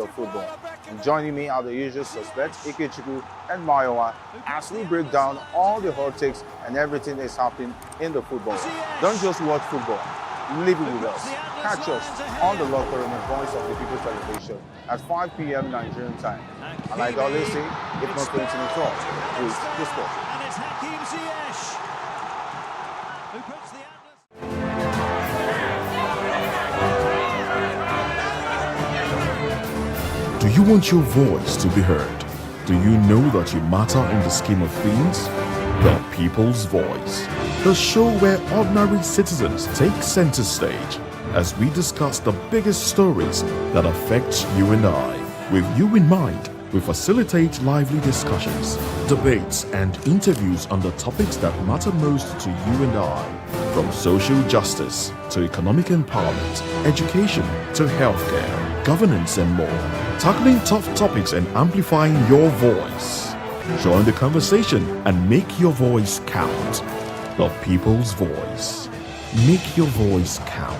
of football. And joining me are the usual suspects, Ikechukwu and Mayowa, as we break down all the hot takes and everything that's happening in the football. Don't just watch football, live it with us. Catch us on the Locker Room and Voice of the People television at 5 p.m. Nigerian time. And like I always say, if not going to talk, please discuss. And it's Hakim Ziyech who puts the Do you want your voice to be heard? Do you know that you matter in the scheme of things? The People's Voice, the show where ordinary citizens take center stage as we discuss the biggest stories that affect you and I. With you in mind, we facilitate lively discussions, debates, and interviews on the topics that matter most to you and I, from social justice to economic empowerment, education to healthcare, governance, and more, tackling tough topics and amplifying your voice. Join the conversation and make your voice count. The People's Voice. Make your voice count.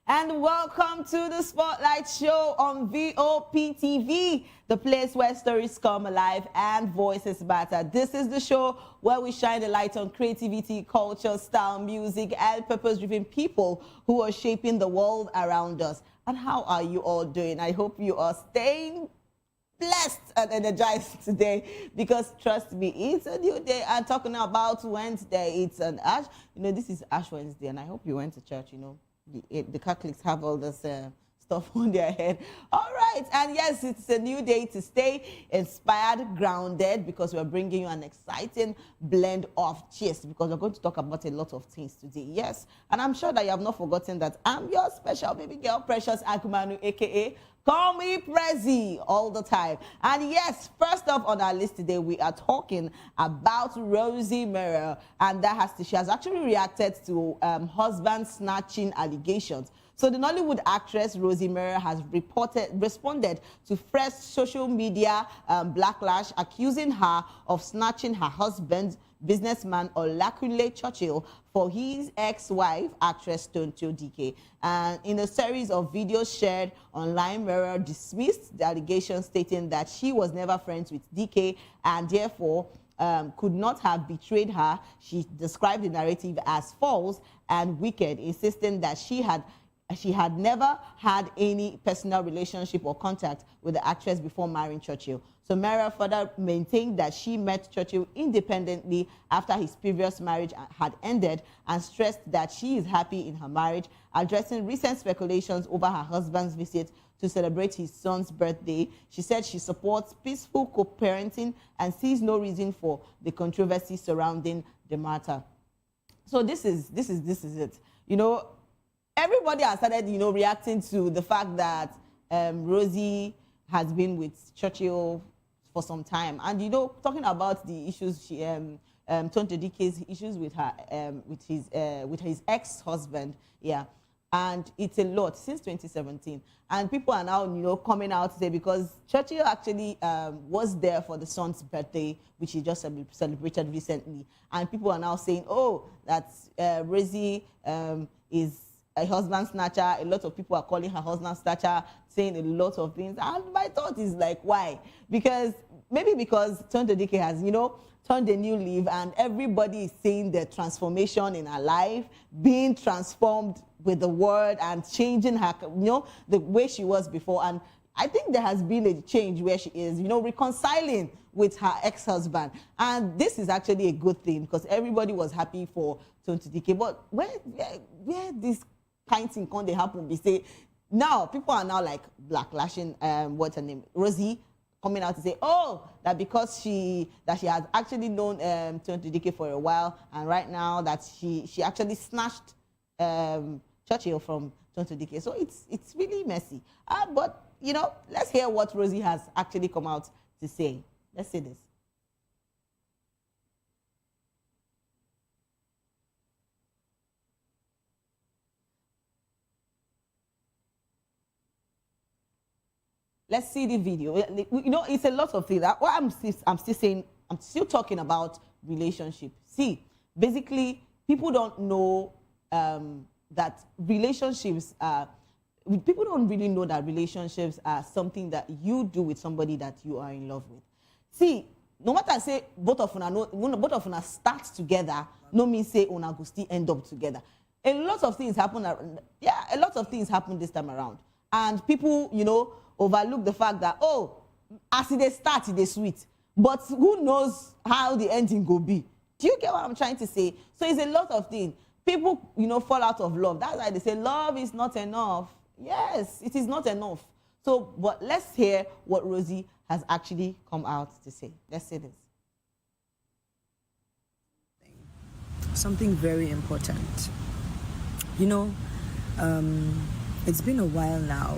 And welcome to the Spotlight Show on VOP TV, the place where stories come alive and voices matter. This is the show where we shine the light on creativity, culture, style, music, and purpose-driven people who are shaping the world around us. And how are you all doing? I hope you are staying blessed and energized today, because trust me, it's a new day. I'm talking about Wednesday. It's an Ash. This is Ash Wednesday, and I hope you went to church. The Catholics have all this stuff on their head. All right, and yes, it's a new day to stay inspired, grounded, because we're bringing you an exciting blend of gist, because we're going to talk about a lot of things today. Yes, and I'm sure that you have not forgotten that I'm your special baby girl, Precious Agumanu, aka Call Me Prezi all the time. And yes, first up on our list today, we are talking about Rosy Meurer, and she has actually reacted to husband snatching allegations. So the Nollywood actress Rosy Meurer has responded to fresh social media backlash, accusing her of snatching her husband, businessman Olakunle Churchill, for his ex-wife, actress Tonto Dike. And in a series of videos shared online, Meurer dismissed the allegations, stating that she was never friends with Dike and therefore could not have betrayed her. She described the narrative as false and wicked, insisting that she had never had any personal relationship or contact with the actress before marrying Churchill. So Meurer further maintained that she met Churchill independently after his previous marriage had ended, and stressed that she is happy in her marriage, addressing recent speculations over her husband's visit to celebrate his son's birthday. She said she supports peaceful co-parenting and sees no reason for the controversy surrounding the matter. So this is it. Everybody has started, reacting to the fact that Rosy has been with Churchill for some time, and talking about the issues she Tonto Dike's issues with her with his ex-husband. Yeah, and it's a lot since 2017. And people are now, coming out to say, because Churchill actually was there for the son's birthday, which he just celebrated recently. And people are now saying, oh, that Rosy is a husband snatcher. A lot of people are calling her husband snatcher, saying a lot of things. And my thought is like, why? Maybe because Tonto Dike has, turned a new leaf, and everybody is seeing the transformation in her life, being transformed with the word and changing her, the way she was before. And I think there has been a change where she is, reconciling with her ex-husband. And this is actually a good thing, because everybody was happy for Tonto Dike. But where this kind of thing can they happen? We say, now people are now like blacklashing, what's her name, Rosy, coming out to say, oh, that because she has actually known Tonto Dike for a while, and right now that she actually snatched Churchill from Tonto Dike. So it's really messy. But let's hear what Rosy has actually come out to say. Let's see this. Let's see the video. It's a lot of things. What I'm still saying, I'm still talking about relationship. See, basically, people don't know that relationships are, people don't really know that relationships are something that you do with somebody that you are in love with. See, no matter say both of una start together, no mean say una go still end up together. A lot of things happen. A lot of things happen this time around, and people, overlook the fact that, oh, as they start, they sweet, but who knows how the ending go be? Do you get what I'm trying to say? So it's a lot of things. People, fall out of love. That's why they say love is not enough. Yes, it is not enough. So, but let's hear what Rosy has actually come out to say. Let's say this. Something very important. It's been a while now.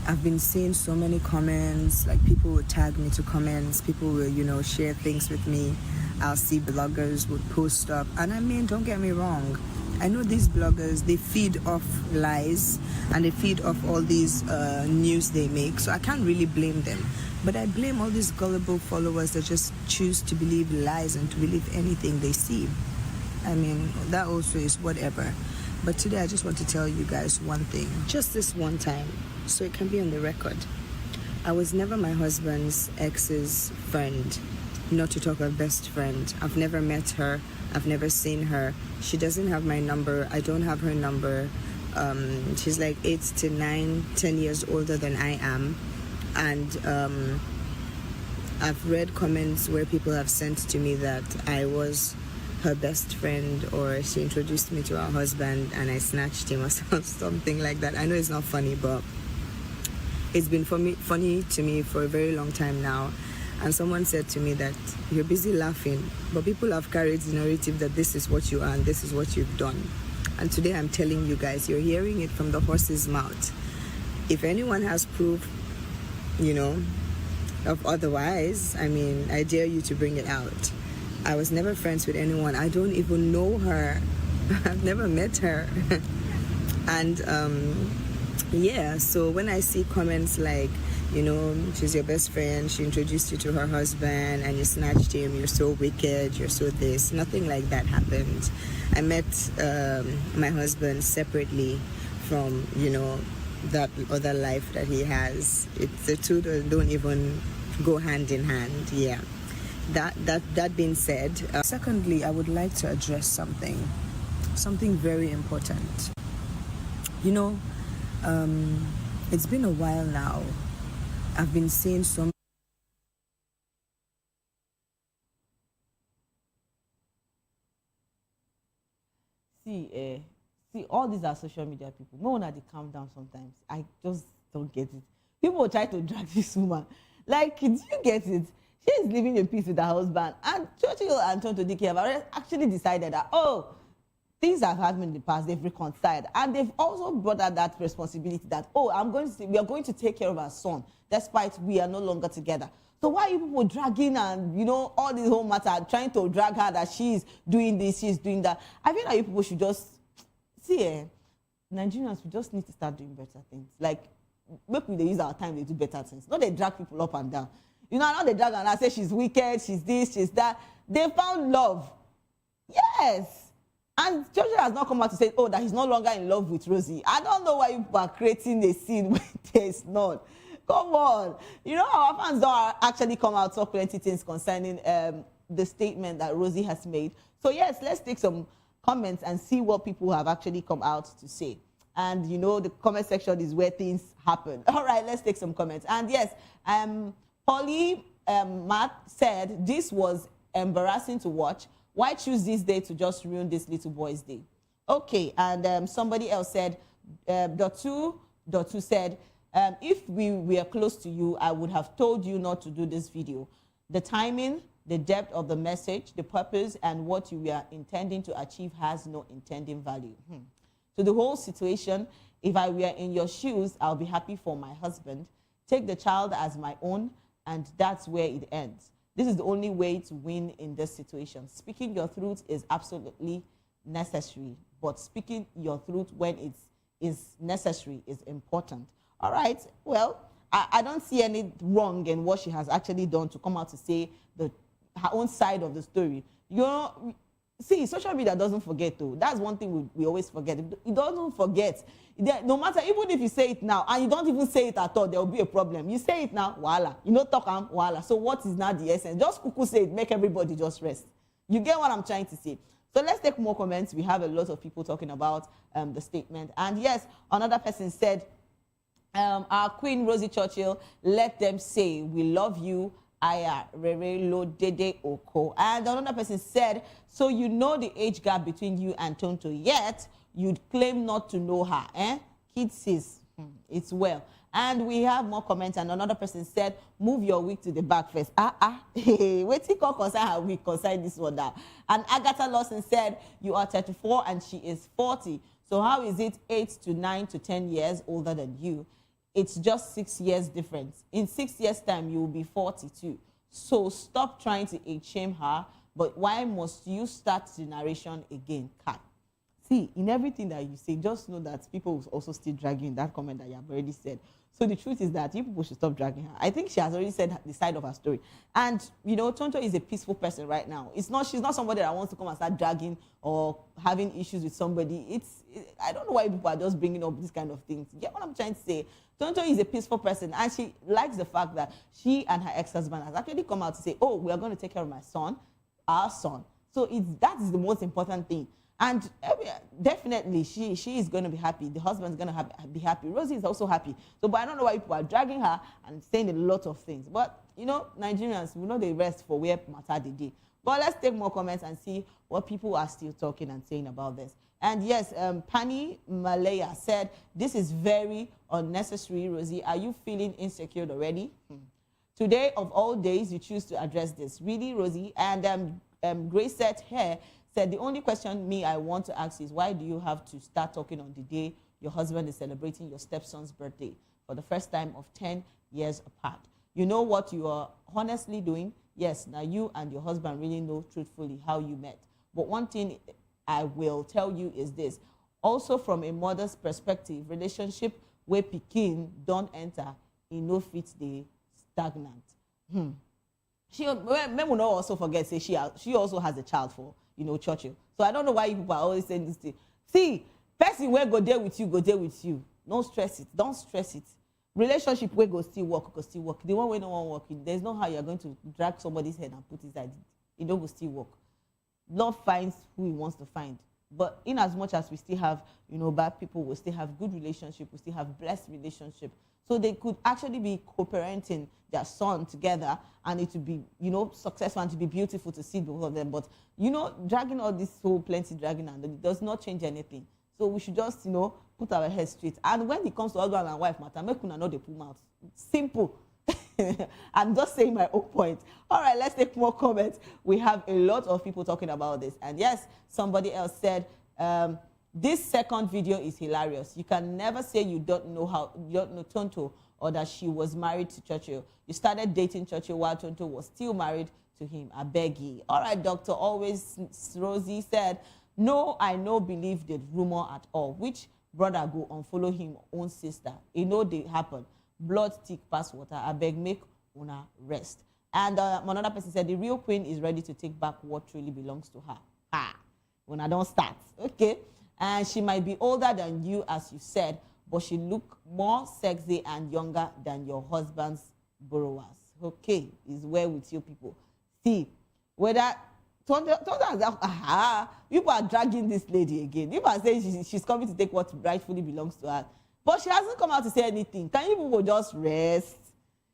I've been seeing so many comments, like people would tag me to comments, people will, share things with me. I'll see bloggers would post stuff. And I mean, don't get me wrong. I know these bloggers, they feed off lies and they feed off all these news they make. So I can't really blame them. But I blame all these gullible followers that just choose to believe lies and to believe anything they see. I mean, that also is whatever. But today I just want to tell you guys one thing. Just this one time, so it can be on the record. I was never my husband's ex's friend, not to talk of best friend. I've never met her. I've never seen her. She doesn't have my number. I don't have her number. She's like 8 to 9, 10 years older than I am. And I've read comments where people have sent to me that I was her best friend, or she introduced me to her husband and I snatched him or something like that. I know it's not funny, but it's been funny to me for a very long time now. And someone said to me that you're busy laughing, but people have carried the narrative that this is what you are and this is what you've done. And today I'm telling you guys, you're hearing it from the horse's mouth. If anyone has proof, of otherwise, I mean, I dare you to bring it out. I was never friends with anyone. I don't even know her. I've never met her. And so when I see comments like, she's your best friend, she introduced you to her husband and you snatched him, you're so wicked, you're so this, nothing like that happened. I met my husband separately from, that other life that he has. The two don't even go hand in hand, yeah. That being said, secondly, I would like to address something very important. It's been a while now. I've been seeing so See, all these are social media people. No one had to calm down sometimes. I just don't get it. People will try to drag this woman. Like, do you get it? She is living in peace with her husband. And Churchill and Tonto Dike have already actually decided that, oh, things have happened in the past, they've reconciled. And they've also brought out that responsibility that, oh, we are going to take care of our son, despite we are no longer together. So why are you people dragging and, all this whole matter, trying to drag her that she's doing this, she's doing that? I feel like you people should just, see, Nigerians, we just need to start doing better things. Like, make we dey use our time to do better things. Not they drag people up and down. You know, not they drag and I say she's wicked, she's this, she's that. They found love. Yes. And Joshua has not come out to say, oh, that he's no longer in love with Rosy. I don't know why you are creating a scene when there's none. Come on. You know, our fans don't actually come out talk plenty things concerning the statement that Rosy has made. So yes, let's take some comments and see what people have actually come out to say. And you know, the comment section is where things happen. All right, let's take some comments. And yes, Polly Matt said this was embarrassing to watch. Why choose this day to just ruin this little boy's day? Okay, and somebody else said, Dotu said, if we were close to you, I would have told you not to do this video. The timing, the depth of the message, the purpose, and what you were intending to achieve has no intending value. So the whole situation, if I were in your shoes, I'll be happy for my husband. Take the child as my own, and that's where it ends. This is the only way to win in this situation. Speaking your truth is absolutely necessary, but speaking your truth when it is necessary is important. All right, well, I don't see any wrong in what she has actually done to come out to say her own side of the story. You know, see, social media doesn't forget though. That's one thing we always forget. It doesn't forget. No matter, even if you say it now and you don't even say it at all, there will be a problem. You say it now, voila. You know, talk am, voila. So what is now the essence? Just cuckoo say it, make everybody just rest. You get what I'm trying to say? So let's take more comments. We have a lot of people talking about the statement. And yes, another person said, our Queen Rosy Churchill, let them say, we love you, Aya, Rere, Lo, Dede, Oko. And another person said, so you know the age gap between you and Tonto, yet you'd claim not to know her, eh? Kid says, it's well. And we have more comments, and another person said, move your wig to the back first. Wait till call concern her wig, concern this one now. And Agatha Lawson said, you are 34 and she is 40. So how is it 8 to 9 to 10 years older than you? It's just 6 years difference. In 6 years' time, you will be 42. So stop trying to age shame her, but why must you start the narration again? Kat. See, in everything that you say, just know that people will also still drag you in that comment that you have already said. So the truth is that you people should stop dragging her. I think she has already said the side of her story. And, you know, Tonto is a peaceful person right now. She's not somebody that wants to come and start dragging or having issues with somebody. I don't know why people are just bringing up these kind of things. You get what I'm trying to say? Tonto is a peaceful person, and she likes the fact that she and her ex-husband has actually come out to say, oh, we are going to take care of my son, our son. So that is the most important thing. And definitely, she is going to be happy. The husband's going to be happy. Rosy is also happy. So, but I don't know why people are dragging her and saying a lot of things. But, you know, Nigerians, we know they rest for where matter they did. But let's take more comments and see what people are still talking and saying about this. And yes, Pani Malaya said, this is very unnecessary, Rosy. Are you feeling insecure already? Today, of all days, you choose to address this. Really, Rosy? And Grace said here, said, the only question I want to ask is, why do you have to start talking on the day your husband is celebrating your stepson's birthday for the first time of 10 years apart? You know what you are honestly doing? Yes, now you and your husband really know truthfully how you met. But one thing I will tell you is this. Also, from a mother's perspective, relationship where pikin don't enter, in no fit the stagnant. She will not also forget, say she also has a child for, you know, Churchill. So I don't know why you people are always saying this thing. See, person where go there with you, go there with you. Don't stress it. Don't stress it. Relationship where go still work, go still work. The one where no one working, there's no how you're going to drag somebody's head and put inside it. It don't go still work. Love finds who he wants to find. But in as much as we still have, you know, bad people, we still have good relationship, we still have blessed relationship. So they could actually be co-parenting their son together, and it would be, you know, successful and to be beautiful to see both of them. But, you know, dragging all this whole plenty dragging, and it does not change anything. So we should just, you know, put our heads straight. And when it comes to husband and wife matter, make una know they pull mouth. Simple. I'm just saying my own point. All right, let's take more comments. We have a lot of people talking about this. And yes, somebody else said, this second video is hilarious. You can never say you don't know Tonto or that she was married to Churchill. You started dating Churchill while Tonto was still married to him. I beg you. All right, doctor, always Rosy said, no, I no believe the rumor at all, which brother go unfollow him own sister. You know they happen. Blood thick pass water. I beg make una rest. And another person said the real queen is ready to take back what truly belongs to her. Ah, when I don't start, okay. And she might be older than you, as you said, but she look more sexy and younger than your husband's borrowers. Okay, is well with you people. See, whether people are dragging this lady again. People are saying she's coming to take what rightfully belongs to her. But she hasn't come out to say anything. Can you people just rest?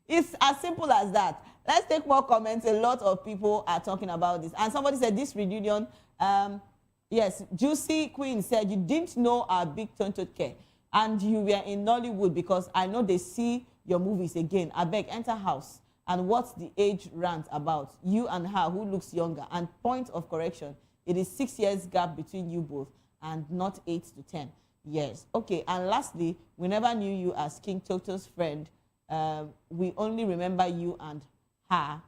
It's as simple as that. Let's take more comments. A lot of people are talking about this. And somebody said this reunion, yes, Juicy Queen said, you didn't know our big Tonto care. And you were in Nollywood because I know they see your movies again. I beg, enter house. And what's the age rant about? You and her, who looks younger? And point of correction, it is 6 years gap between you both and not 8 to 10 years. Okay, and lastly, we never knew you as King Toto's friend. We only remember you and her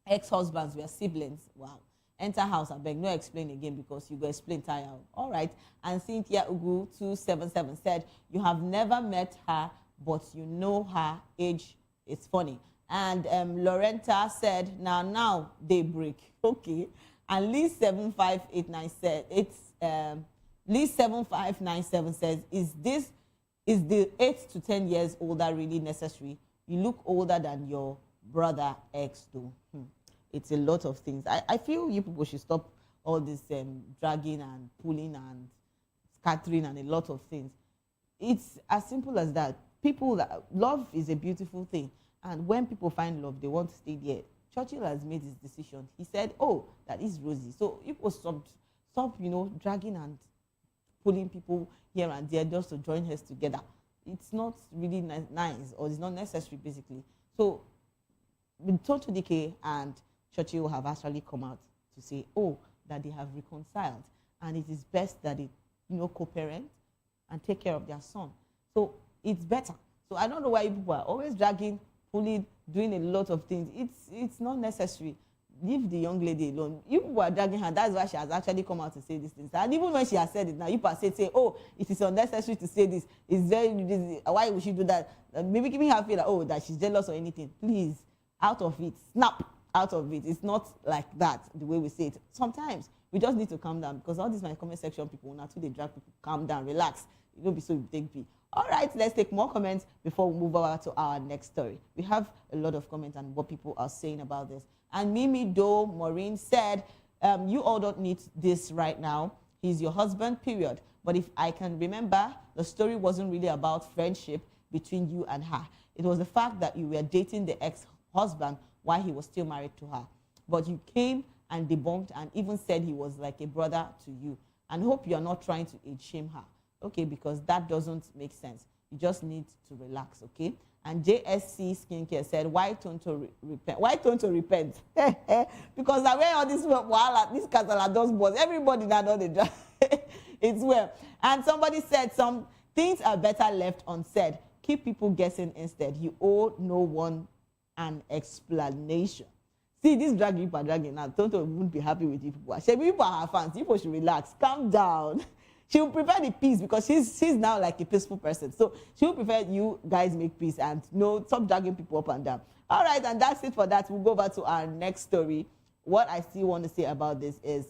ex-husbands were siblings. Wow. Enter house, I beg, no explain again because you go explain tire. All right. And Cynthia Ugu 277 said, you have never met her, but you know her age. It's funny. And Lorenta said, now they break. Okay. And Lee 7589 said, Lee 7597 says, is the 8 to 10 years older really necessary? You look older than your brother ex though. It's a lot of things. I feel you people should stop all this dragging and pulling and scattering and a lot of things. It's as simple as that. Love is a beautiful thing. And when people find love, they want to stay there. Churchill has made his decision. He said, oh, that is Rosy. So you people stop, dragging and pulling people here and there just to join heads together. It's not really nice, or it's not necessary, basically. So Tonto Dike and Churchill have actually come out to say, oh, that they have reconciled. And it is best that they, co-parent and take care of their son. So it's better. So I don't know why people are always dragging, pulling, doing a lot of things. It's not necessary. Leave the young lady alone. You people are dragging her. That's why she has actually come out to say these things. And even when she has said it now, you people say, oh, it is unnecessary to say this. Why would she do that? Maybe giving her feel like, oh, that she's jealous or anything. Please, out of it. Snap out of it. It's not like that, the way we say it. Sometimes we just need to calm down because all these my comment section people, now too they drag people, calm down, relax. You don't be so big. All right, let's take more comments before we move over to our next story. We have a lot of comments on what people are saying about this. And Mimi Do Maureen said, you all don't need this right now. He's your husband, period. But if I can remember, the story wasn't really about friendship between you and her. It was the fact that you were dating the ex-husband while he was still married to her. But you came and debunked and even said he was like a brother to you. And hope you're not trying to age shame her. Okay, because that doesn't make sense. You just need to relax, okay? And JSC Skincare said, why Tonto repent? Why Tonto repent? Because the way all this casala does boss, everybody that know the job. It's well. And somebody said some things are better left unsaid. Keep people guessing instead. You owe no one an explanation. See, this dragging now, Tonto wouldn't be happy with you people. People are her fans. People should relax. Calm down. She will prefer the peace because she's now like a peaceful person. So she will prefer you guys make peace and stop dragging people up and down. All right, and that's it for that. We'll go over to our next story. What I still want to say about this is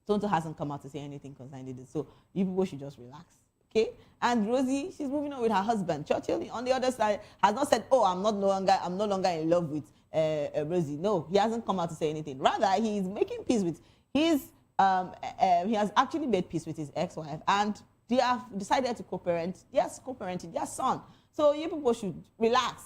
Tonto hasn't come out to say anything concerning this. So you people should just relax. Okay? And Rosy, she's moving on with her husband. Churchill, on the other side, has not said, oh, I'm no longer in love with Rosy. No, he hasn't come out to say anything. Rather, he's making peace with his he has actually made peace with his ex-wife, and they have decided to co-parent. Yes, co-parenting their son. So you people should relax.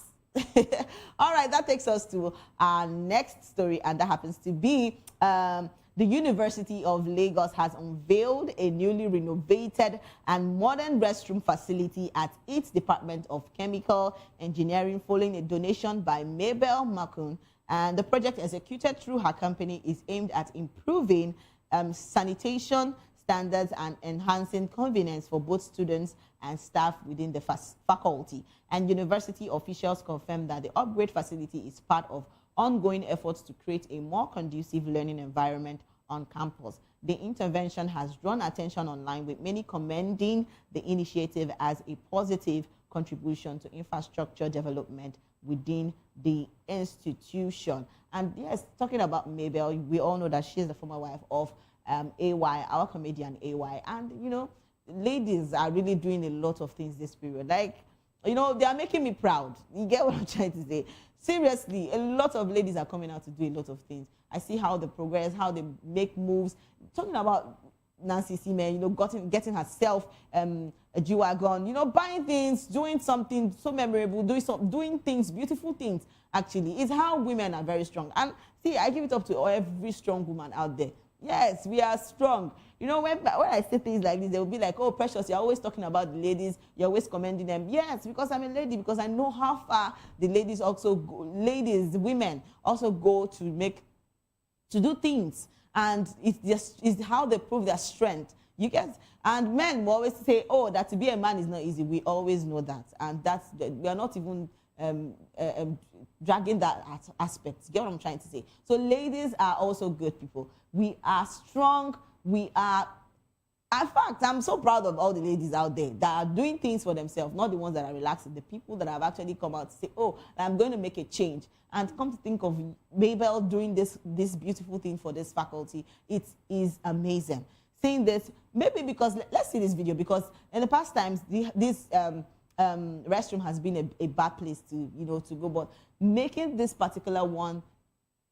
All right, that takes us to our next story, and that happens to be the University of Lagos has unveiled a newly renovated and modern restroom facility at its Department of Chemical Engineering following a donation by Mabel Makun. And the project executed through her company is aimed at improving sanitation standards and enhancing convenience for both students and staff within the faculty. And university officials confirmed that the upgrade facility is part of ongoing efforts to create a more conducive learning environment on campus. The intervention has drawn attention online, with many commending the initiative as a positive contribution to infrastructure development within the institution. And yes, talking about Mabel, we all know that she's the former wife of AY, our comedian AY. And, you know, ladies are really doing a lot of things this period. Like, you know, they are making me proud. You get what I'm trying to say? Seriously, a lot of ladies are coming out to do a lot of things. I see how they progress, how they make moves. Talking about Nancy Seaman, you know, getting herself a G-Wagon, you know, buying things, doing something so memorable, doing things, beautiful things, actually. It's how women are very strong. And see, I give it up to every strong woman out there. Yes, we are strong. You know, when I say things like this, they will be like, oh, Precious, you're always talking about the ladies. You're always commending them. Yes, because I'm a lady, because I know how far the ladies also go, women also go to do things. And it's how they prove their strength. You get, and men will always say, oh, that to be a man is not easy. We always know that. And we are not even dragging that aspect. You get what I'm trying to say? So ladies are also good people. We are strong. We are, in fact, I'm so proud of all the ladies out there that are doing things for themselves, not the ones that are relaxing, the people that have actually come out to say, oh, I'm going to make a change. And come to think of Mabel doing this beautiful thing for this faculty, it is amazing. Seeing this, maybe because, let's see this video, because in the past times, this restroom has been a bad place to, you know, to go, but making this particular one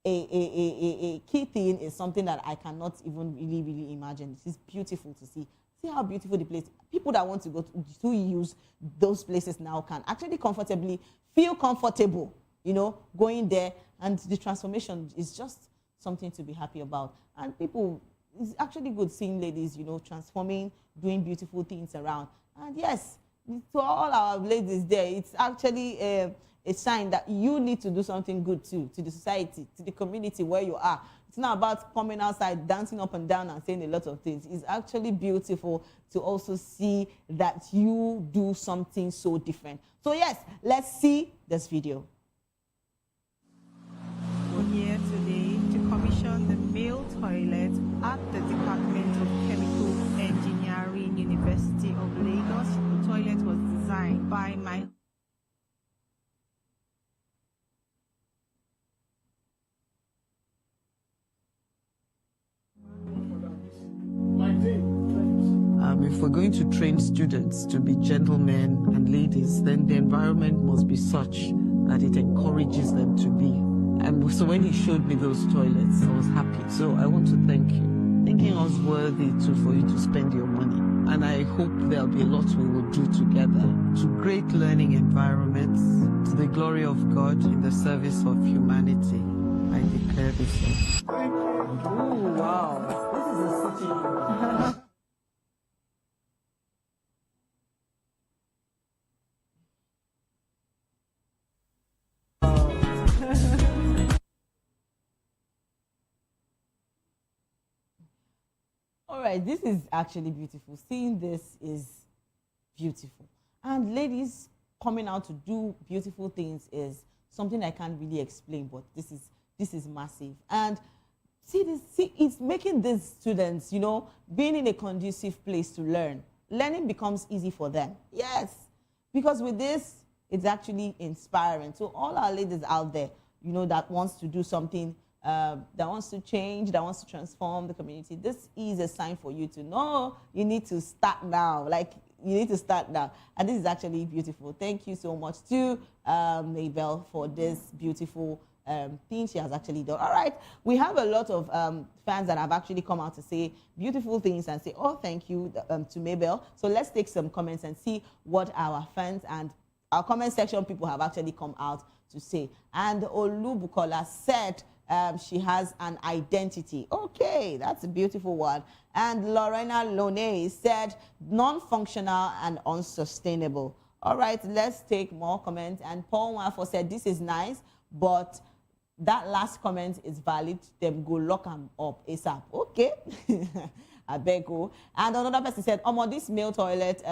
a key thing is something that I cannot even really imagine. This is beautiful to see. See how beautiful the place. People that want to go to use those places now can actually comfortably feel comfortable, you know, going there, and the transformation is just something to be happy about. And people, it's actually good seeing ladies, you know, transforming, doing beautiful things around. And yes, to all our ladies there, it's actually a sign that you need to do something good too, to the society, to the community where you are. It's not about coming outside, dancing up and down and saying a lot of things. It's actually beautiful to also see that you do something so different. So yes, let's see this video. We're here today to commission the male toilet at the Department of Chemical Engineering, University of Lagos. The toilet was designed by my if we're going to train students to be gentlemen and ladies, then the environment must be such that it encourages them to be. And so when he showed me those toilets, I was happy. So I want to thank you. Thinking us worthy for you to spend your money. And I hope there'll be a lot we will do together to great learning environments, to the glory of God in the service of humanity. I declare this. Oh, wow. This is a city. All right, this is actually beautiful. Seeing this is beautiful. And ladies coming out to do beautiful things is something I can't really explain, but this is massive. And see, it's making these students, you know, being in a conducive place to learn. Learning becomes easy for them. Yes, because with this, it's actually inspiring. So all our ladies out there, you know, that wants to do something, that wants to change, that wants to transform the community, this is a sign for you to know you need to start now. Like, you need to start now. And this is actually beautiful. Thank you so much to Mabel for this beautiful thing she has actually done. All right, we have a lot of fans that have actually come out to say beautiful things and say, oh, thank you to Mabel. So let's take some comments and see what our fans and our comment section people have actually come out to say. And Olu Bukola said, she has an identity. Okay, that's a beautiful one. And Lorena Lone said, non-functional and unsustainable. All right, let's take more comments. And Paul Wafo said, this is nice, but that last comment is valid. Them go lock them up ASAP. Okay. I beg you. And another person said, this male toilet,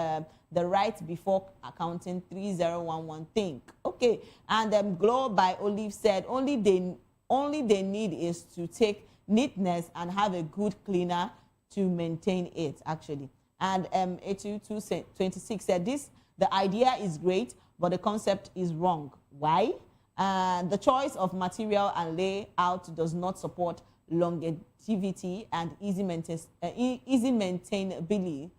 the right before accounting 3011 think. Okay. And Glow by Olive said, only they need is to take neatness and have a good cleaner to maintain it, actually. And 8226 said this, the idea is great, but the concept is wrong. Why? The choice of material and layout does not support longevity and easy maintainability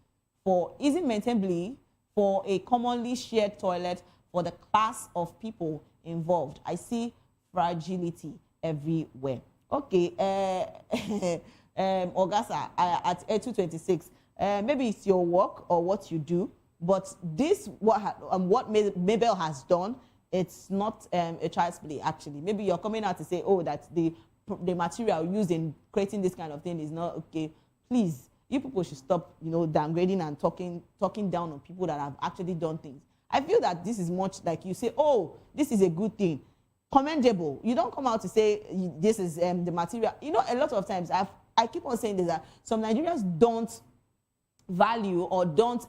for a commonly shared toilet for the class of people involved. I see fragility everywhere. Okay, Augasta at 8226. Maybe it's your work or what you do, but this what Mabel has done, it's not a child's play, actually. Maybe you're coming out to say, oh, that the material used in creating this kind of thing is not okay. Please, you people should stop, downgrading and talking down on people that have actually done things. I feel that this is much like you say, oh, this is a good thing, commendable. You don't come out to say this is the material. A lot of times I keep on saying this, that some Nigerians don't value or don't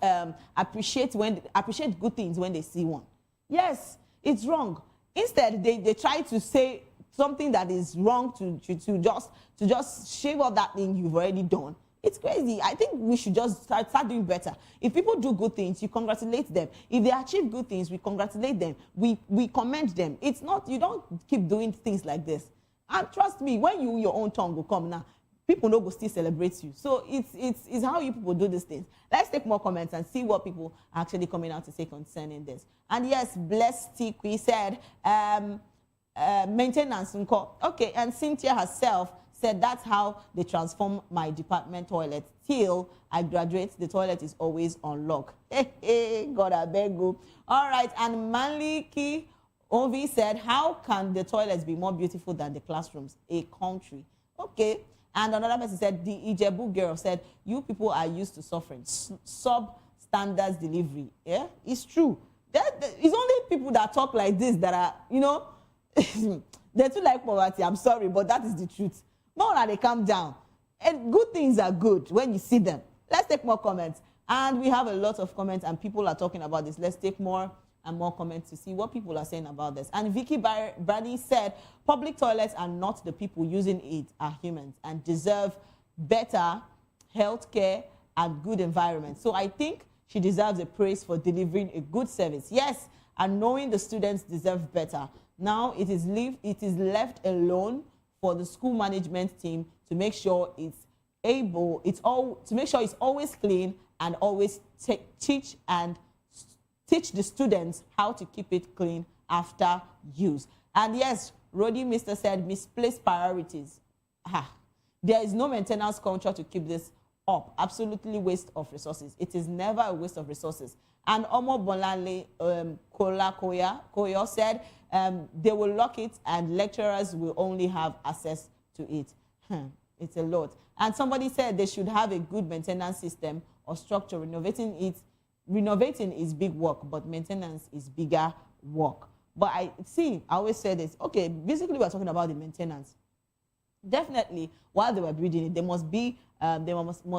appreciate good things when they see one. Yes, it's wrong. Instead, they try to say something that is wrong to just shave off that thing you've already done. It's crazy. I think we should just start doing better. If people do good things, you congratulate them. If they achieve good things, we congratulate them. We commend them. It's not, you don't keep doing things like this. And trust me, when your own tongue will come now, people know will still celebrate you. So it's how you people do these things. Let's take more comments and see what people are actually coming out to say concerning this. And yes, Blessed Tikwi said, maintenance. Okay, and Cynthia herself said that's how they transform my department toilet. Till I graduate, the toilet is always on lock. Hey, God, I beg you. All right, and Maliki Ovi said, how can the toilets be more beautiful than the classrooms? A country. Okay. And another person said, the Ijebu girl said, you people are used to suffering. Sub-standards delivery. Yeah, it's true. It's only people that talk like this that are, they too like poverty. I'm sorry, but that is the truth. More than they calm down. And good things are good when you see them. Let's take more comments. And we have a lot of comments and people are talking about this. Let's take more and more comments to see what people are saying about this. And Vicky Brady said, public toilets are not the people using it, are humans and deserve better health care and good environment. So I think she deserves a praise for delivering a good service. Yes, and knowing the students deserve better. Now it is left alone for the school management team to make sure it's always clean and always teach the students how to keep it clean after use. And yes, Rody Mr. said, misplaced priorities. There is no maintenance culture to keep this up. Absolutely waste of resources. It is never a waste of resources. And Omo Bonale Koyo said, they will lock it and lecturers will only have access to it. It's a lot. And somebody said they should have a good maintenance system or structure. Renovating is big work, but maintenance is bigger work. But I always say this. Okay, basically we're talking about the maintenance. Definitely, while they were building it, there must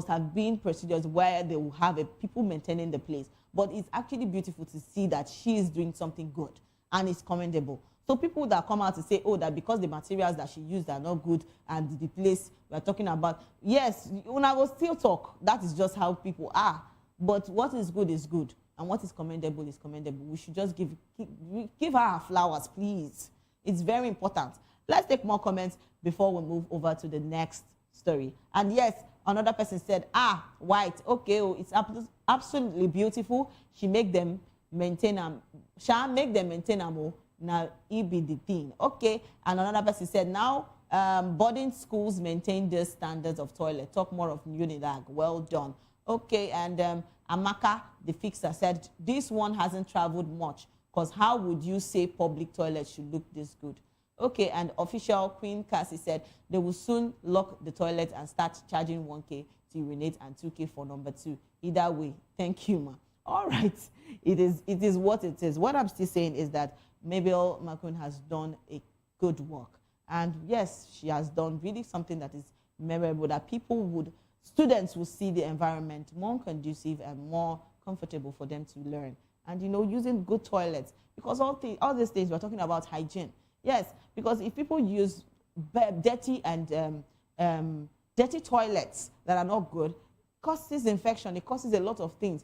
have been procedures where they will have people maintaining the place. But it's actually beautiful to see that she is doing something good, and it's commendable. So people that come out to say, oh, that because the materials that she used are not good and the place we're talking about, yes, when I will still talk, that is just how people are. But what is good, and what is commendable is commendable. We should just give her her flowers, please. It's very important. Let's take more comments before we move over to the next story. And yes, another person said, white, okay, it's absolutely beautiful. She make them maintain them. Now it be the thing. Okay. And another person said, now boarding schools maintain their standards of toilet. Talk more of Unilag. Well done. Okay. And Amaka, the fixer, said, this one hasn't traveled much, because how would you say public toilets should look this good? Okay, and official Queen Cassie said they will soon lock the toilet and start charging 1K to urinate and 2K for number 2. Either way, thank you, ma. All right, it is what it is. What I'm still saying is that Mabel McQueen has done a good work. And yes, she has done really something that is memorable, that students will see the environment more conducive and more comfortable for them to learn. And, using good toilets, because all these things, we're talking about hygiene. Yes, because if people use dirty and dirty toilets that are not good causes infection. It causes a lot of things.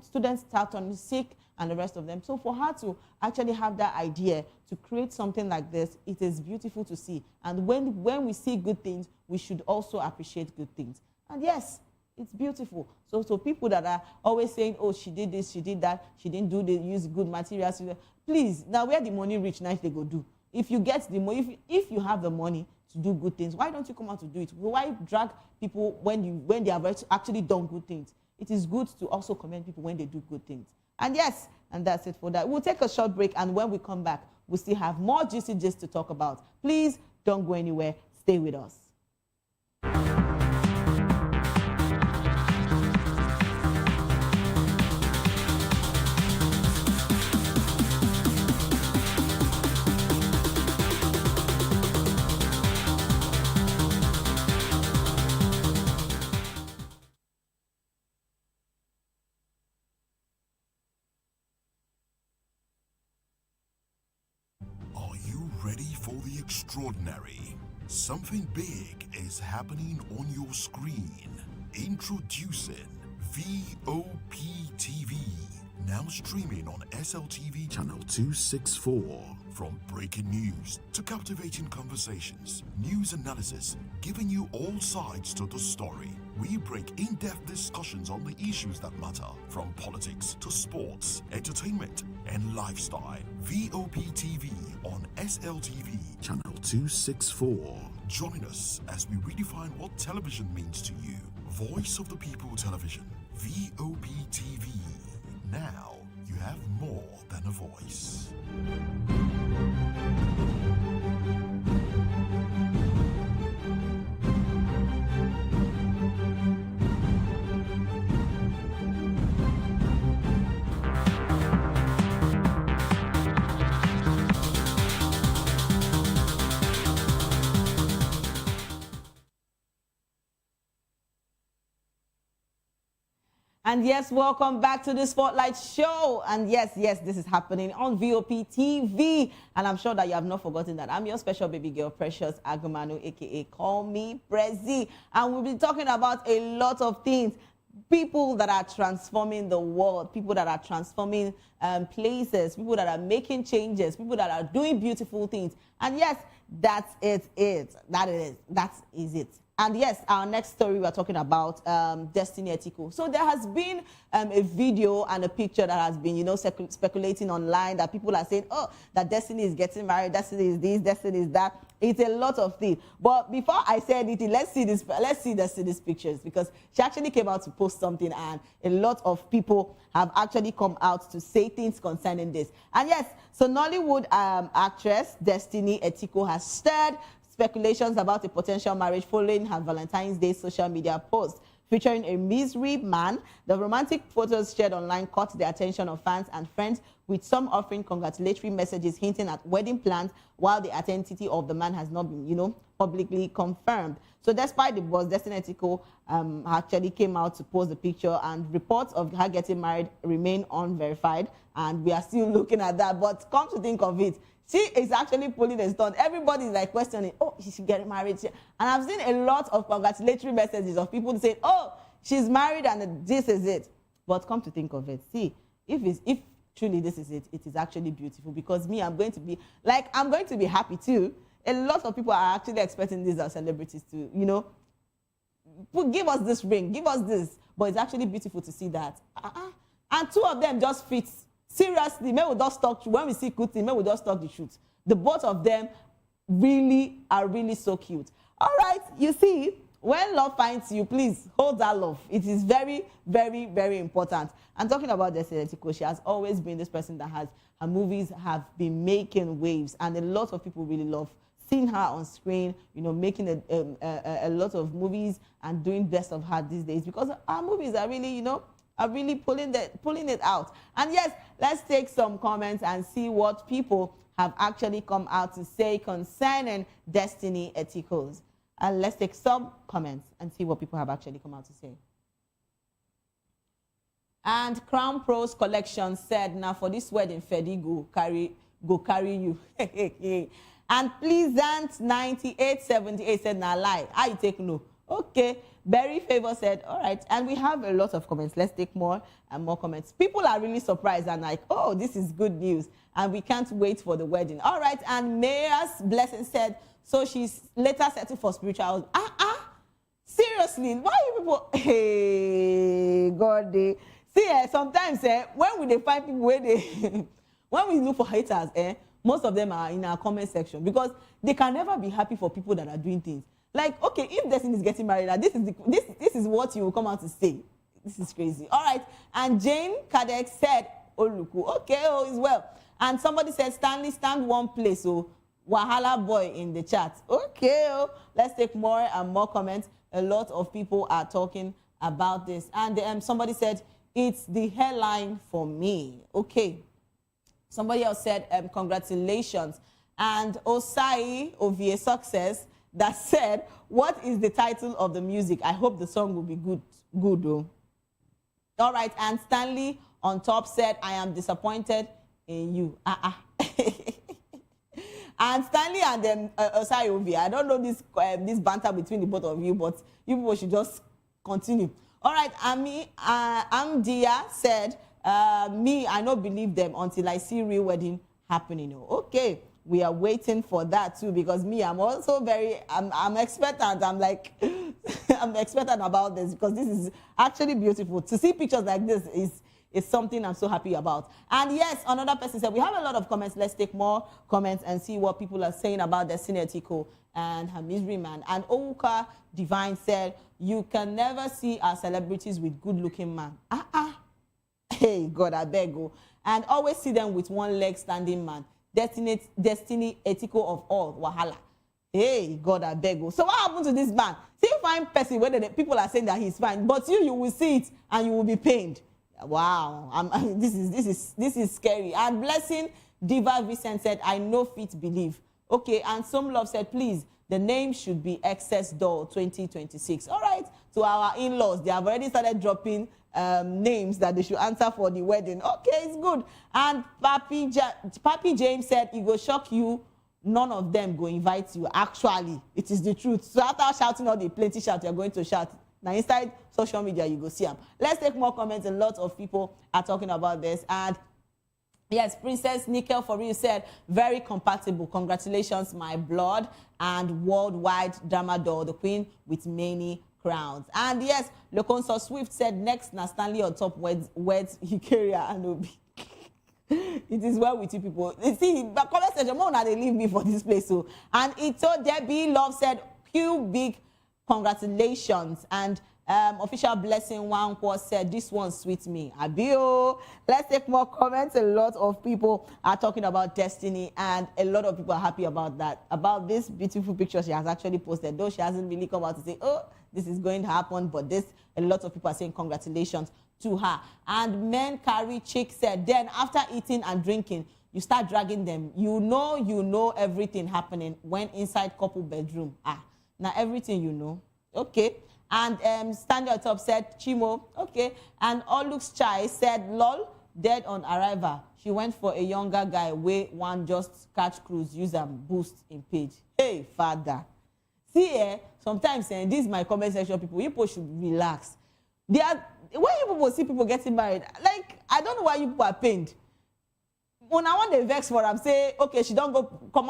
Students start on sick and the rest of them. So for her to actually have that idea to create something like this, it is beautiful to see. And when we see good things, we should also appreciate good things. And yes, it's beautiful. So people that are always saying, oh, she did this, she did that, she didn't use good materials. Please, now where the money reach, now they go do. If you get the money, if you have the money to do good things, why don't you come out to do it? Why drag people when they have actually done good things? It is good to also commend people when they do good things. And yes, and that's it for that. We'll take a short break, and when we come back, we'll still have more juicy gist to talk about. Please don't go anywhere. Stay with us. Are you ready for the extraordinary? Something big is happening on your screen. Introducing VOP TV. Now streaming on SLTV channel 264. From breaking news to captivating conversations, news analysis, giving you all sides to the story. We break in-depth discussions on the issues that matter, from politics to sports, entertainment, and lifestyle. VOP TV on SLTV channel 264. Join us as we redefine what television means to you. Voice of the People Television, VOP TV. Now you have more than a voice. And yes, welcome back to the Spotlight Show. And yes, this is happening on VOP TV. And I'm sure that you have not forgotten that I'm your special baby girl, Precious Agumanu, aka Call Me Prezi. And we'll be talking about a lot of things. People that are transforming the world, people that are transforming places, people that are making changes, people that are doing beautiful things. And yes, that is it. That is it. And yes, our next story we're talking about Destiny Etiko. So there has been a video and a picture that has been, speculating online that people are saying, oh, that Destiny is getting married, Destiny is this, Destiny is that. It's a lot of things. But before I say anything, let's see Destiny's pictures, because she actually came out to post something, and a lot of people have actually come out to say things concerning this. And yes, so Nollywood actress Destiny Etiko has stirred speculations about a potential marriage following her Valentine's Day social media post featuring a misery man. The romantic photos shared online caught the attention of fans and friends, with some offering congratulatory messages hinting at wedding plans, while the identity of the man has not been, publicly confirmed. So despite the buzz, Destiny Etiko actually came out to post the picture, and reports of her getting married remain unverified, and we are still looking at that. But come to think of it, she is actually pulling a stunt. Everybody is like questioning, oh, she should get married. And I've seen a lot of congratulatory messages of people saying, oh, she's married and this is it. But come to think of it, see, if truly this is it, it is actually beautiful, because me, I'm going to be happy too. A lot of people are actually expecting these as celebrities to, give us this ring, give us this. But it's actually beautiful to see that. And two of them just fit. Seriously, may we just talk, when we see good things, may we just talk the truth. The both of them are really so cute. All right, you see, when love finds you, please hold that love. It is very, very, very important. And talking about Destiny Etiko, she has always been this person that her movies have been making waves, and a lot of people really love seeing her on screen, making a lot of movies and doing best of her these days, because our movies are really, are really pulling it out. And yes, let's take some comments and see what people have actually come out to say concerning Destiny Etiko's. And let's take some comments and see what people have actually come out to say. And Crown Pros Collection said, now for this wedding, Fedi go carry you. And Pleasant 9878 said, nah lie. How you take no? Okay. Berry Favor said, all right. And we have a lot of comments. Let's take more and more comments. People are really surprised and like, oh, this is good news. And we can't wait for the wedding. All right. And Mayor's Blessing said, so she's later settled for spiritual. Seriously, why you people? Hey, God, they see. Sometimes, when we find people where they, when we look for haters, most of them are in our comment section because they can never be happy for people that are doing things. Like, okay, if Destiny is getting married, this is what you will come out to say. This is crazy. All right, and Jane Kadek said, "Oh look, okay, oh is well." And somebody said, "Stanley, stand one place." Oh, Wahala boy in the chat. Okay, oh, let's take more and more comments. A lot of people are talking about this. And somebody said, it's the hairline for me. Okay. Somebody else said, congratulations. And Osai Ovie Success that said, what is the title of the music? I hope the song will be good though. All right. And Stanley on top said, I am disappointed in you. And Stanley and Osai Ovie, I don't know this banter between the both of you, but you people should just continue. All right, Amdia said, me, I don't believe them until I see real wedding happening. Okay, we are waiting for that too, because me, I'm also I'm expectant. I'm like, I'm expectant about this because this is actually beautiful. To see pictures like this is something I'm so happy about. And yes, another person said, we have a lot of comments. Let's take more comments and see what people are saying about Destiny Etiko and her misery man. And Ouka Divine said, you can never see our celebrities with good-looking man. Hey, God, I beg you. And always see them with one leg standing man. Destiny Etiko of all, Wahala. Hey, God, I beg you. So what happened to this man? See, fine person, whether the people are saying that he's fine, but you will see it and you will be pained. Wow, this is scary. And Blessing Diva Vicent said, I know fit believe. Okay, and some love said, please, the name should be Excess Doll 2026. All right, to our in-laws, they have already started dropping names that they should answer for the wedding. Okay, it's good. And Papi James said, it will shock you. None of them go invite you. Actually, it is the truth. So after shouting all the plenty shout, you're going to shout. Now, inside social media, you go see them. Let's take more comments. A lot of people are talking about this. And yes, Princess Nickel for you said, very compatible. Congratulations, my blood and worldwide drama doll, the queen with many crowns. And yes, Loconso Swift said, next, na Stanley on top, words Hikaria and Obi. It is well with you people. You see, the comment section, more now they leave me for this place. So, and Ito Debbie Love said, Q big congratulations. And official Blessing Wankwo said, this one sweet me. Abio. Let's take more comments. A lot of people are talking about Destiny and a lot of people are happy about that, about this beautiful picture she has actually posted, though she hasn't really come out to say, oh, this is going to happen, but a lot of people are saying congratulations to her. And Men Carry Chick said, then after eating and drinking, you start dragging them. You know everything happening when inside couple bedroom. Now everything you know. Okay. And Standing on Top said, Chimo. Okay. And All Looks Chai said, lol, dead on arrival. She went for a younger guy where one just catch cruise, use and boost in page. Hey, father. See, sometimes this is my comment section, people should relax. When you people see people getting married, like, I don't know why you people are pained. When I want the vex for them, say, okay, she don't go come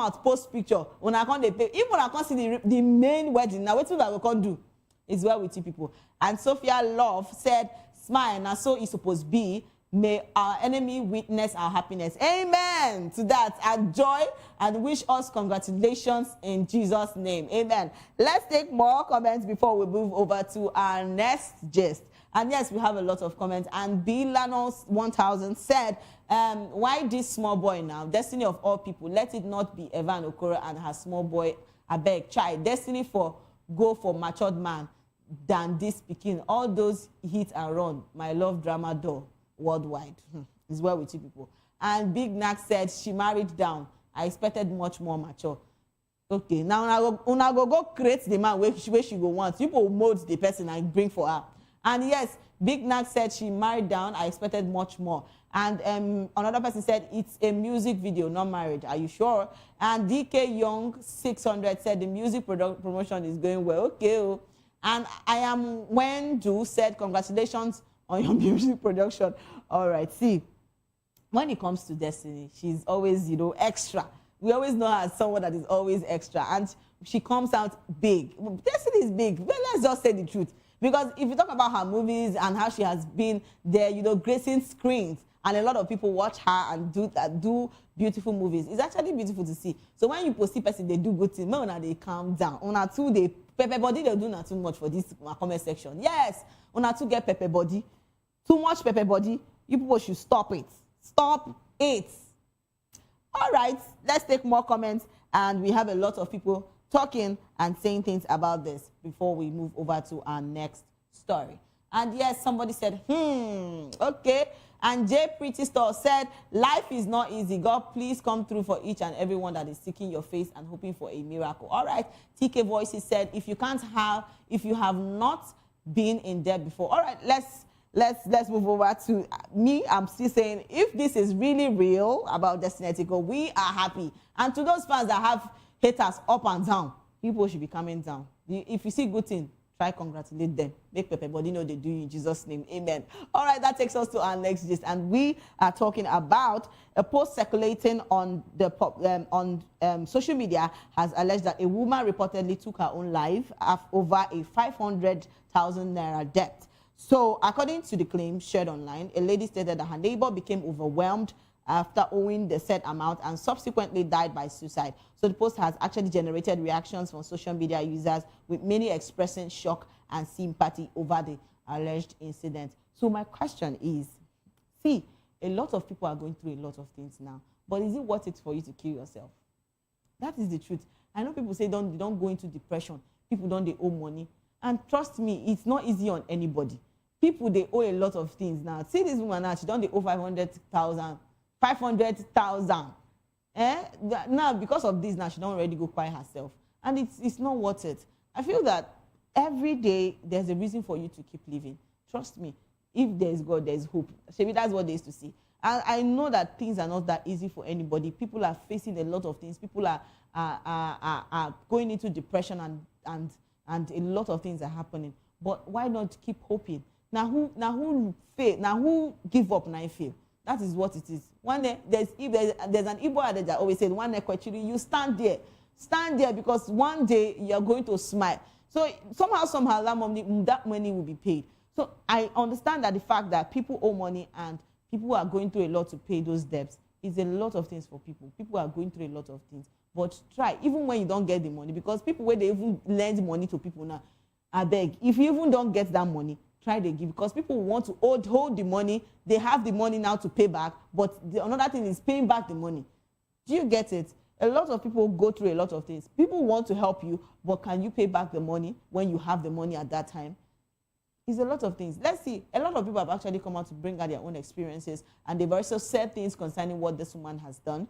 out, post picture. When I can't pay, even when I can't see the main wedding, now what I can't do is well with you people. And Sophia Love said, smile, now so it's supposed to be. May our enemy witness our happiness. Amen to that. And joy, and wish us congratulations in Jesus' name. Amen. Let's take more comments before we move over to our next gist. And yes, we have a lot of comments. And B. Lanos 1000 said, why this small boy now? Destiny of all people. Let it not be Evan Okoro and her small boy. I beg, try. Destiny go for matured man than this speaking. All those hit and run. My love drama doll worldwide. Is well with you people. And Big Knack said she married down. I expected much more mature. Okay, now una go create the man where she go want. People mold the person and bring for her. And yes, Big Nat said she married down. I expected much more. And another person said it's a music video, not married. Are you sure? And DK Young 600 said the music promotion is going well. Okay. Oh. And I am Wendu said congratulations on your music production. All right. See, when it comes to Destiny, she's always, you know, extra. We always know her as someone that is always extra. And she comes out big. Destiny is big. Well, let's just say the truth. Because if you talk about her movies and how she has been there, you know, gracing screens, and a lot of people watch her and do beautiful movies, it's actually beautiful to see. So when you post person, they do good things, when they calm down. Una too, they pepper body, they do not too much for this comment section. Yes, una too get pepper body. Too much pepper body. You people should stop it. Stop it. All right, let's take more comments. And we have a lot of people talking and saying things about this before we move over to our next story. And yes, somebody said, okay. And J Pretty Store said, life is not easy. God, please come through for each and everyone that is seeking your face and hoping for a miracle. All right. TK Voices said, if you have not been in debt before. All right, let's move over to me. I'm still saying, if this is really real about Destiny Etiko, we are happy. And to those fans that have haters up and down, people should be coming down. If you see good thing, try congratulate them. Make Pepe Body know they do in Jesus' name. Amen. All right, that takes us to our next gist. And we are talking about a post circulating on the social media has alleged that a woman reportedly took her own life over a 500,000 naira debt. So, according to the claim shared online, a lady stated that her neighbor became overwhelmed after owing the said amount and subsequently died by suicide. So the post has actually generated reactions from social media users, with many expressing shock and sympathy over the alleged incident. So my question is, see, a lot of people are going through a lot of things now, but is it worth it for you to kill yourself? That is the truth. I know people say don't go into depression. People don't, they owe money. And trust me, it's not easy on anybody. People, they owe a lot of things now. See this woman now, she don't, they owe 500,000. 500,000. Now, because of this, now she don't already go quiet herself. And it's not worth it. I feel that every day there's a reason for you to keep living. Trust me, if there's God, there's hope. Maybe that's what there is to see. And I know that things are not that easy for anybody. People are facing a lot of things. People are going into depression and a lot of things are happening. But why not keep hoping? Now who fail? Now who give up? Now fail. That is what it is. One day, there's an Igbo adage that always said, one day, you stand there because one day you're going to smile. So somehow, that money will be paid. So I understand that the fact that people owe money and people are going through a lot to pay those debts is a lot of things for people. People are going through a lot of things. But try, even when you don't get the money, because people, where they even lend money to people now, I beg, if you even don't get that money, try to give, because people want to hold the money. They have the money now to pay back, but another thing is paying back the money. Do you get it? A lot of people go through a lot of things. People want to help you, but can you pay back the money when you have the money at that time? It's a lot of things. Let's see. A lot of people have actually come out to bring out their own experiences, and they've also said things concerning what this woman has done.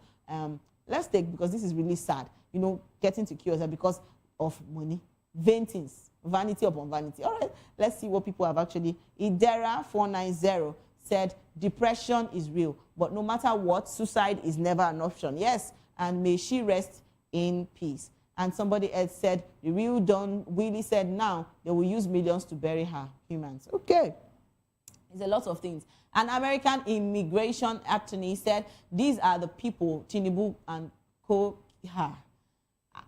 Let's take, because this is really sad, you know, getting to kill yourself because of money. Vain things. Vanity upon vanity. All right, let's see what people have actually. Idera490 said, depression is real, but no matter what, suicide is never an option. Yes, and may she rest in peace. And somebody else said, the real Don Willie said, now they will use millions to bury her humans. Okay. There's a lot of things. An American immigration attorney said, these are the people Tinubu and co.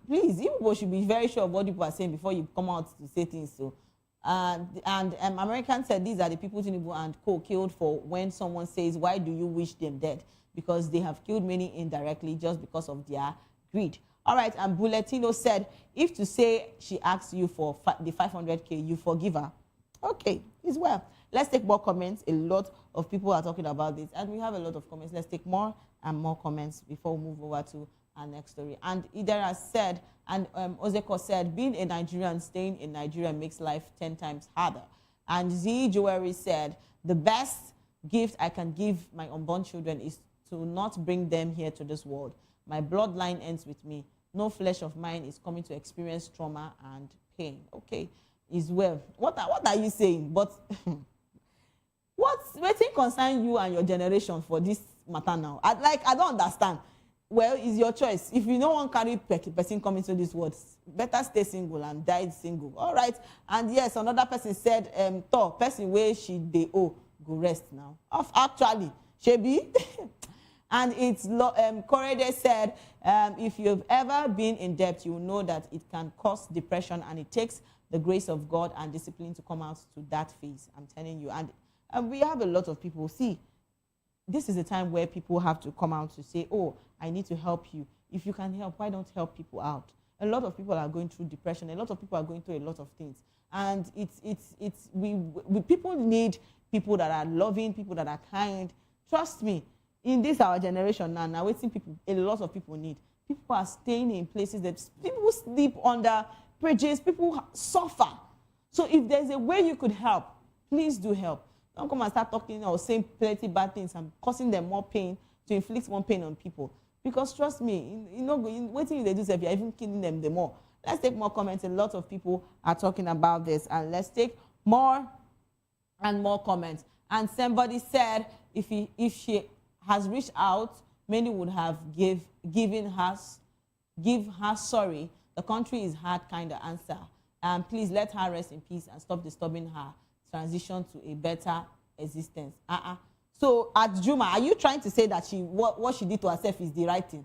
Please, you people should be very sure of what people are saying before you come out to say things. So, American said these are the people Tinubu and co. killed for when someone says, why do you wish them dead? Because they have killed many indirectly just because of their greed. All right, and Bulletino said, if to say she asks you for the 500K, you forgive her. Okay, as well. Let's take more comments. A lot of people are talking about this, and we have a lot of comments. Let's take more and more comments before we move over to our next story. And Idera said, and Ozeko said, being a Nigerian, staying in Nigeria makes life 10 times harder. And Z Jewelry said, the best gift I can give my unborn children is to not bring them here to this world. My bloodline ends with me. No flesh of mine is coming to experience trauma and pain. Okay. is well. What are you saying? But what's concern you and your generation for this matter now? I don't understand. Well, it's your choice. If you don't want to carry person coming to this world, better stay single and die single. All right. And yes, another person said, person where they owe go rest now. Actually, Shebi. And it's Korede said, if you've ever been in debt, you will know that it can cause depression, and it takes the grace of God and discipline to come out to that phase. I'm telling you. And we have a lot of people. See, this is a time where people have to come out to say, oh, I need to help you. If you can help, why don't help people out? A lot of people are going through depression. A lot of people are going through a lot of things. And we people need people that are loving, people that are kind. Trust me, in this our generation now waiting people, a lot of people need. People are staying in places that people sleep under bridges, people suffer. So if there's a way you could help, please do help. Don't come and start talking or saying plenty bad things and causing them more pain, to inflict more pain on people. Because trust me, waiting they do stuff, you're even killing them the more. Let's take more comments. A lot of people are talking about this, and let's take more and more comments. And somebody said if she has reached out, many would have give her sorry. The country is hard kind of answer. And please let her rest in peace and stop disturbing her transition to a better existence. So at Juma, are you trying to say that what she did to herself is the right thing?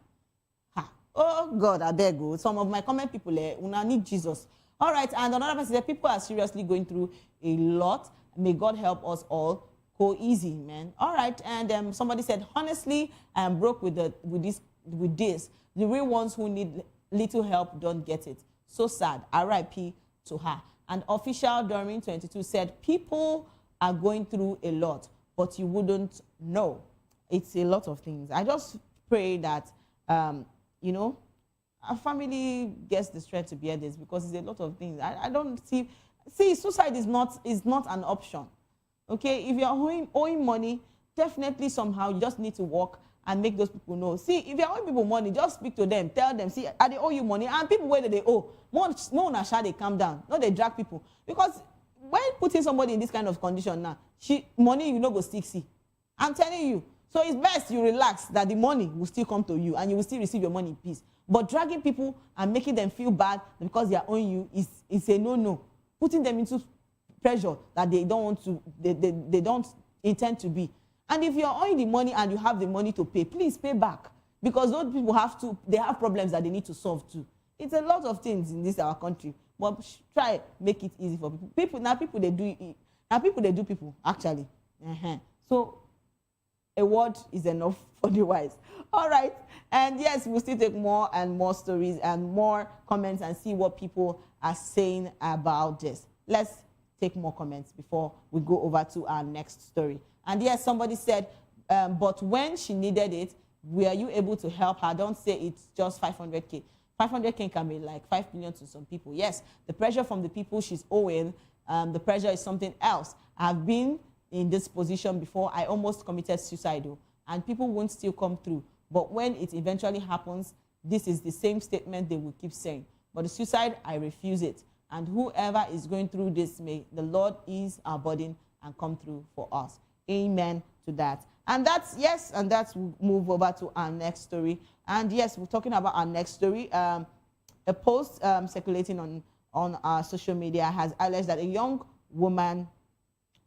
Oh God, I beg you. Some of my comment people una need Jesus. All right, and another person said people are seriously going through a lot. May God help us all. Go easy, man. All right, and somebody said, honestly, I am broke with this. The real ones who need little help don't get it. So sad. R.I.P. to her. And official Doreen 22 said, people are going through a lot, but you wouldn't know. It's a lot of things. I just pray that, our family gets the strength to bear this, because it's a lot of things. I don't see suicide is not an option. Okay, if you're owing money, definitely somehow you just need to work and make those people know. See, if you're owing people money, just speak to them, tell them, see, they owe you money, and people where they owe, more they calm down, not they drag people. Because when putting somebody in this kind of condition now, money you know go stick see. I'm telling you. So it's best you relax, that the money will still come to you and you will still receive your money in peace. But dragging people and making them feel bad because they are owing you is a no-no. Putting them into pressure that they don't want to, they don't intend to be. And if you're owing the money and you have the money to pay, please pay back. Because those people they have problems that they need to solve too. It's a lot of things in our country. But try make it easy for people. People they do people actually. So a word is enough for the wise. All right. And yes, we'll still take more and more stories and more comments and see what people are saying about this. Let's take more comments before we go over to our next story. And yes, somebody said, but when she needed it, were you able to help her? Don't say it's just 500K. 500K can be like 5 million to some people. Yes, the pressure from the people she's owing, the pressure is something else. I've been in this position before. I almost committed suicide, and people won't still come through. But when it eventually happens, this is the same statement they will keep saying. But the suicide, I refuse it. And whoever is going through this, may the Lord ease our burden and come through for us. Amen to that. And that's, yes, and that's, we'll move over to our next story. And yes, we're talking about our next story. A post circulating on our social media has alleged that a young woman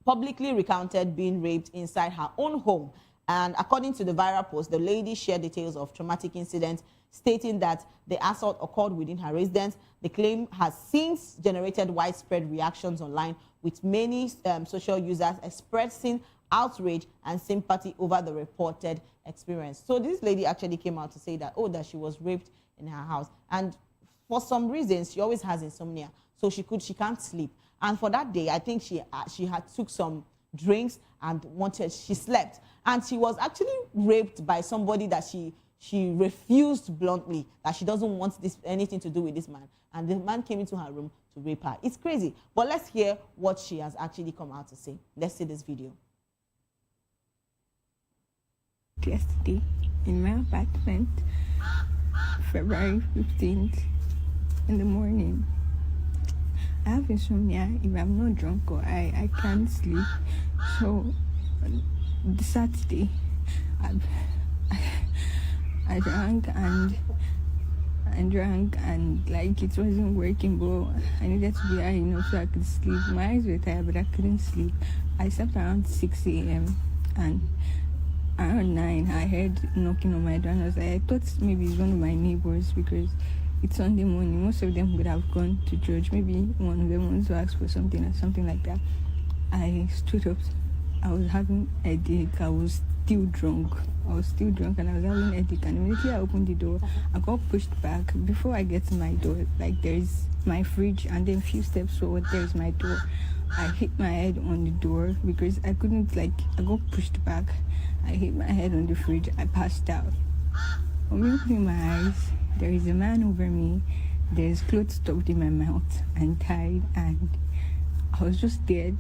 publicly recounted being raped inside her own home. And according to the viral post, the lady shared details of traumatic incidents, stating that the assault occurred within her residence. The claim has since generated widespread reactions online, with many social users expressing outrage and sympathy over the reported experience. So this lady actually came out to say that, that she was raped in her house. And for some reasons, she always has insomnia. So she can't sleep. And for that day, I think she had took some drinks and she slept. And she was actually raped by somebody that she refused bluntly, that she doesn't want anything to do with this man. And the man came into her room to rape her. It's crazy. But let's hear what she has actually come out to say. Let's see this video. Yesterday in my apartment, February 15th in the morning, I have have insomnia if I'm not drunk or I can't sleep. So the Saturday, I drank and like it wasn't working, but I needed to be high enough so I could sleep. My eyes were tired, but I couldn't sleep. I slept around 6 a.m. and around 9 I heard knocking on my door, and I thought maybe it's one of my neighbors because it's Sunday morning. Most of them would have gone to church. Maybe one of them wants to ask for something or something like that. I stood up. I was having a headache. I was still drunk and I was having a headache, and immediately I opened the door. I got pushed back. Before I get to my door, like there's my fridge, and then a few steps forward there's my door. I hit my head on the door because I couldn't, I got pushed back. I hit my head on the fridge. I passed out. When I opened my eyes, there is a man over me. There's clothes stuffed in my mouth and tied, and I was just there,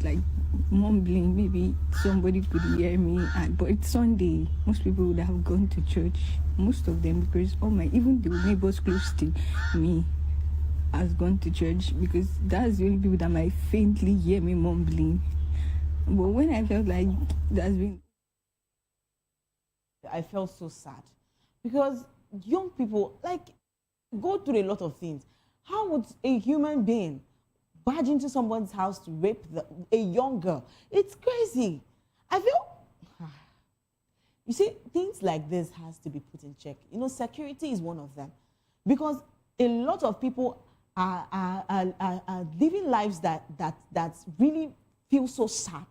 mumbling. Maybe somebody could hear me. But it's Sunday. Most people would have gone to church. Most of them, because even the neighbors close to me has gone to church, because that's the only people that might faintly hear me mumbling. But when I felt like that's been, I felt so sad because young people go through a lot of things. How would a human being barge into someone's house to rape a young girl? It's crazy. I feel, you see, things like this has to be put in check. Security is one of them, because a lot of people are living lives that really feel so sad.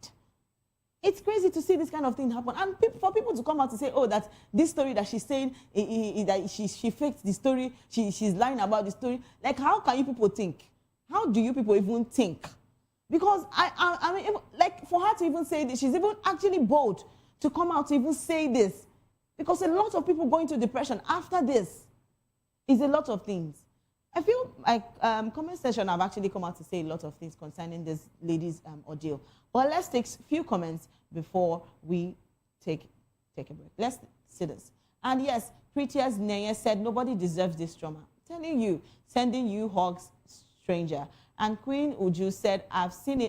It's crazy to see this kind of thing happen, and for people to come out to say, "Oh, that this story that she's saying, that she faked the story, she's lying about the story." How can you people think? How do you people even think? Because I mean, for her to even say this, she's even actually bold to come out to even say this, because a lot of people go into depression after this. Is a lot of things. I feel like comment section have actually come out to say a lot of things concerning this lady's ordeal. But let's take a few comments before we take a break. Let's see this. And yes, Prettiest Neye said, nobody deserves this trauma. I'm telling you, sending you hugs, stranger. And Queen Uju said, I've said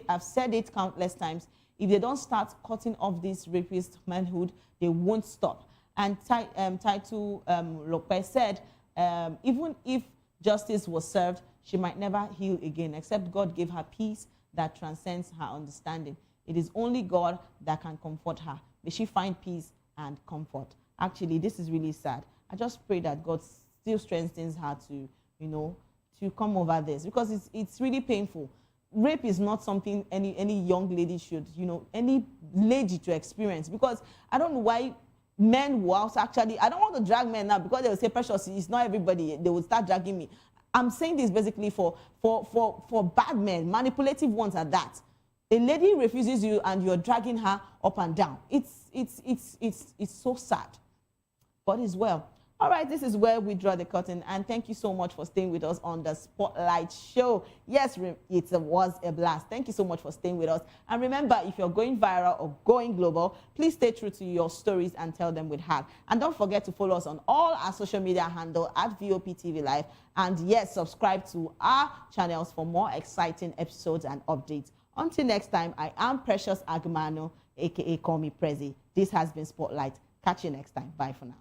it countless times. If they don't start cutting off this rapist manhood, they won't stop. And Title Lopez said, even if justice was served, she might never heal again, except God gave her peace that transcends her understanding. It is only God that can comfort her. May she find peace and comfort. Actually, this is really sad. I just pray that God still strengthens her to, to come over this, because it's really painful. Rape is not something any young lady should, any lady to experience, because I don't know why men will also actually, I don't want to drag men now because they will say, Precious, it's not everybody. They will start dragging me. I'm saying this basically for bad men, manipulative ones at that. A lady refuses you and you're dragging her up and down. It's so sad, but it's well. All right, this is where we draw the curtain, and thank you so much for staying with us on the Spotlight Show. Yes, it was a blast. Thank you so much for staying with us. And remember, if you're going viral or going global, please stay true to your stories and tell them with heart. And don't forget to follow us on all our social media handle at VOPTV Live. And yes, subscribe to our channels for more exciting episodes and updates. Until next time, I am Precious Agumano, aka Call Me Prezi. This has been Spotlight. Catch you next time. Bye for now.